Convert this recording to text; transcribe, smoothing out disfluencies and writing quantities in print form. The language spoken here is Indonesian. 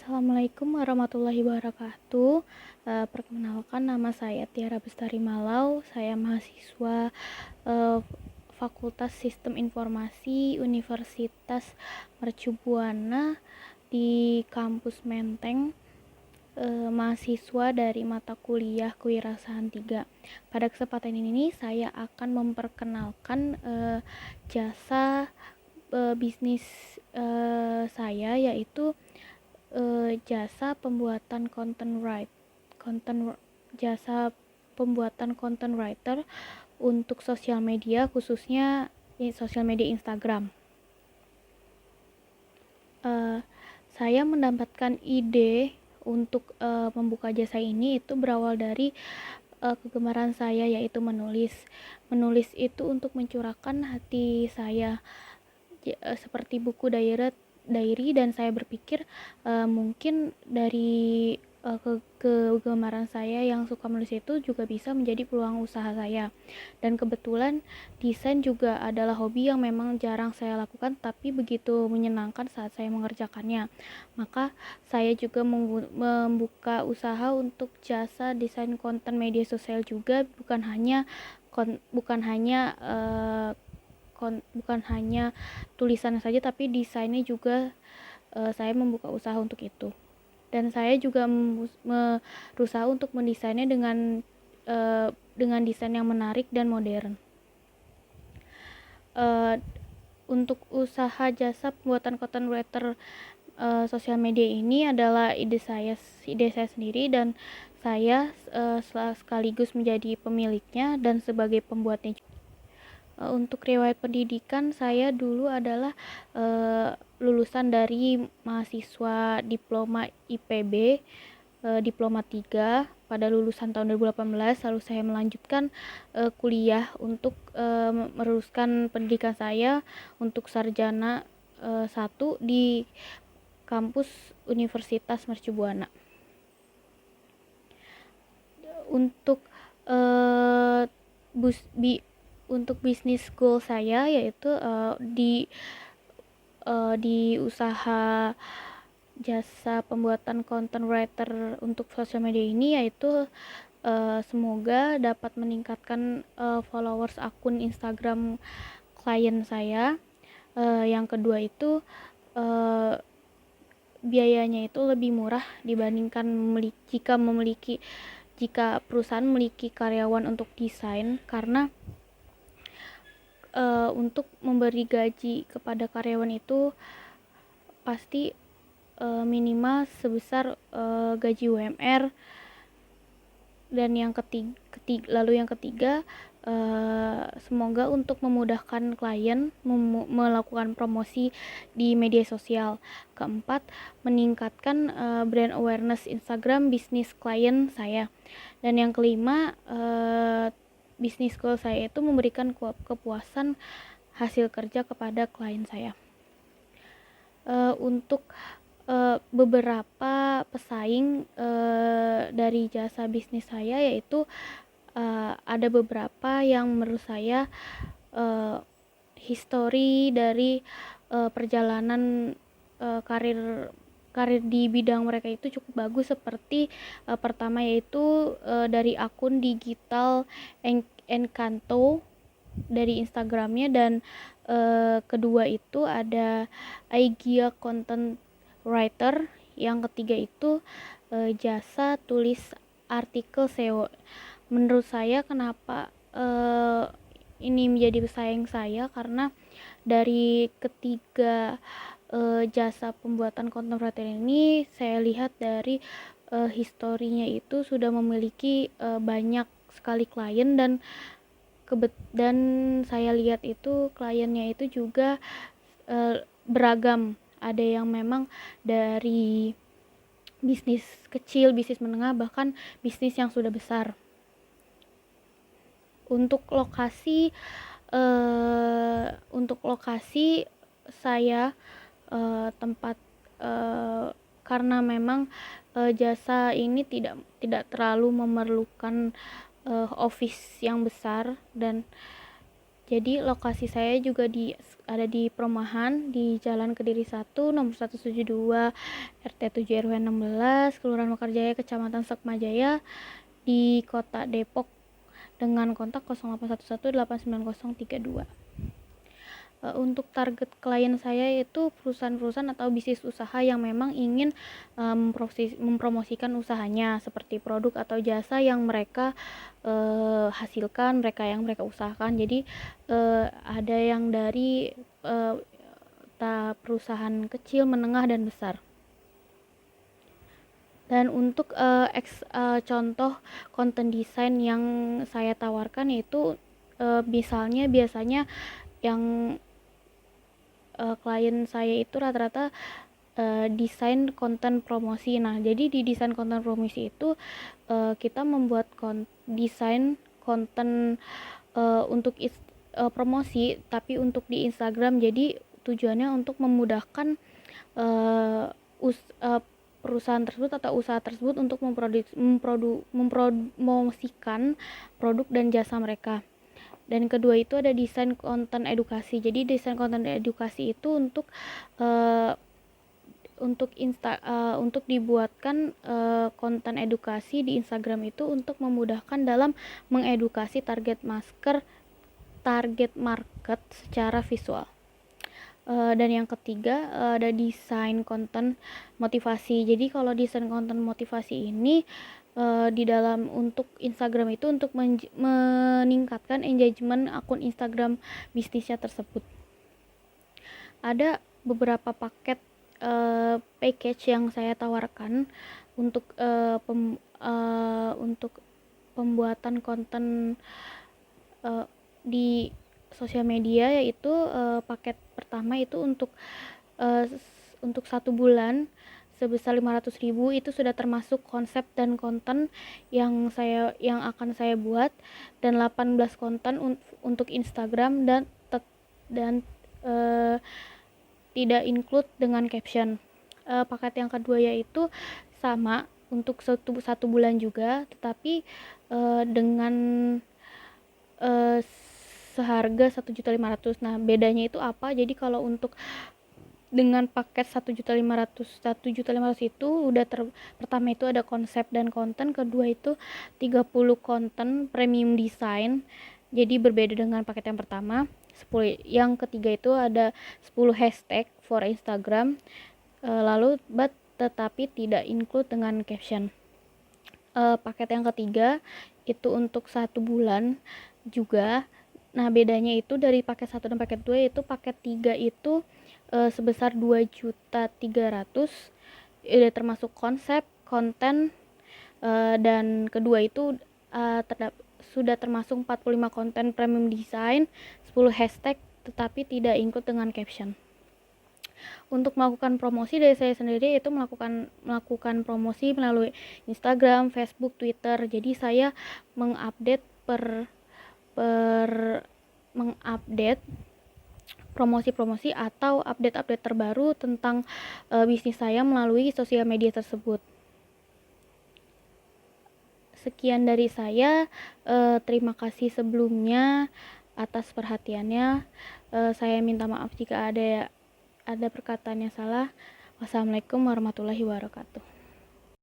Assalamualaikum warahmatullahi wabarakatuh. Perkenalkan, nama saya Tiara Bestari Malau. Saya mahasiswa eh, Fakultas Sistem Informasi Universitas Mercu Buana di kampus Menteng. Mahasiswa dari mata kuliah Kewirausahaan 3. Pada kesempatan ini saya akan memperkenalkan jasa bisnis saya, yaitu jasa pembuatan jasa pembuatan content writer untuk sosial media, khususnya sosial media Instagram. Saya mendapatkan ide untuk membuka jasa ini itu berawal dari kegemaran saya, yaitu menulis. Menulis itu untuk mencurahkan hati saya, seperti buku diary, dan saya berpikir mungkin dari kegemaran saya yang suka menulis itu juga bisa menjadi peluang usaha saya. Dan kebetulan desain juga adalah hobi yang memang jarang saya lakukan, tapi begitu menyenangkan saat saya mengerjakannya. Maka saya juga membuka usaha untuk jasa desain konten media sosial juga, bukan hanya tulisan saja, tapi desainnya juga saya membuka usaha untuk itu. Dan saya juga berusaha untuk mendesainnya dengan desain yang menarik dan modern. Untuk usaha jasa pembuatan content writer sosial media ini adalah ide saya sendiri, dan saya sekaligus menjadi pemiliknya dan sebagai pembuatnya. Untuk riwayat pendidikan, saya dulu adalah lulusan dari mahasiswa diploma IPB, diploma 3 pada lulusan tahun 2018. Lalu saya melanjutkan kuliah untuk meneruskan pendidikan saya untuk sarjana 1 di kampus Universitas Mercu Buana. Untuk untuk bisnis goal saya, yaitu di usaha jasa pembuatan content writer untuk sosial media ini, yaitu semoga dapat meningkatkan followers akun Instagram klien saya. Yang kedua itu biayanya itu lebih murah dibandingkan jika perusahaan memiliki karyawan untuk desain, karena untuk memberi gaji kepada karyawan itu pasti minimal sebesar gaji UMR. Dan yang ketiga, semoga untuk memudahkan klien melakukan promosi di media sosial. Keempat, meningkatkan brand awareness Instagram bisnis klien saya. Dan yang kelima, bisnis goal saya itu memberikan kepuasan hasil kerja kepada klien saya. Untuk beberapa pesaing dari jasa bisnis saya, yaitu ada beberapa yang menurut saya histori dari perjalanan karir di bidang mereka itu cukup bagus. Seperti pertama yaitu dari akun digital Encanto dari Instagramnya, dan kedua itu ada Aigia Content Writer. Yang ketiga itu jasa tulis artikel SEO. Menurut saya kenapa ini menjadi pesaing saya, karena dari ketiga jasa pembuatan content writer ini, saya lihat dari historinya itu sudah memiliki banyak sekali klien, dan saya lihat itu kliennya itu juga beragam. Ada yang memang dari bisnis kecil, bisnis menengah, bahkan bisnis yang sudah besar. Untuk lokasi saya tempat karena memang jasa ini tidak terlalu memerlukan office yang besar, dan Jadi lokasi saya juga ada di perumahan di Jalan Kediri 1 nomor 172 RT 7 RW 16 Kelurahan Mekarjaya Kecamatan Sekmajaya di Kota Depok dengan kontak 0811890032. Untuk target klien saya itu perusahaan-perusahaan atau bisnis usaha yang memang ingin mempromosikan usahanya seperti produk atau jasa yang mereka hasilkan, yang mereka usahakan. Jadi ada yang dari perusahaan kecil, menengah, dan besar. Dan untuk contoh konten desain yang saya tawarkan yaitu biasanya yang klien saya itu rata-rata desain konten promosi. Nah, jadi di desain konten promosi itu kita membuat desain konten untuk promosi, tapi untuk di Instagram. Jadi tujuannya untuk memudahkan perusahaan tersebut atau usaha tersebut untuk mempromosikan produk dan jasa mereka. Dan kedua itu ada desain konten edukasi. Jadi desain konten edukasi itu untuk dibuatkan konten edukasi di Instagram itu untuk memudahkan dalam mengedukasi target market secara visual. Dan yang ketiga ada desain konten motivasi. Jadi kalau desain konten motivasi ini di dalam untuk Instagram itu untuk meningkatkan engagement akun Instagram bisnisnya tersebut. Ada beberapa paket package yang saya tawarkan untuk pembuatan konten di sosial media, yaitu paket pertama itu untuk 1 bulan sebesar 500.000. Itu sudah termasuk konsep dan konten yang akan saya buat, dan 18 konten untuk Instagram dan tidak include dengan caption. Paket yang kedua yaitu sama untuk satu bulan juga, tetapi dengan seharga 1.500.000. Nah, bedanya itu apa? Jadi kalau untuk dengan paket 1.500.000 itu pertama itu ada konsep dan konten, kedua itu 30 konten premium design. Jadi berbeda dengan paket yang pertama. Yang ketiga itu ada 10 hashtag for Instagram, tetapi tidak include dengan caption. Paket yang ketiga itu untuk 1 bulan juga. Nah, bedanya itu dari paket 1 dan paket 2 itu paket 3 itu sebesar 2.300.000, termasuk konsep, konten, dan kedua itu sudah termasuk 45 konten premium design, 10 hashtag, tetapi tidak include dengan caption. Untuk melakukan promosi dari saya sendiri itu melakukan promosi melalui Instagram, Facebook, Twitter. Jadi saya mengupdate promosi-promosi atau update-update terbaru tentang bisnis saya melalui sosial media tersebut. Sekian dari saya. Terima kasih sebelumnya atas perhatiannya. Saya minta maaf jika ada perkataan yang salah. Wassalamualaikum warahmatullahi wabarakatuh.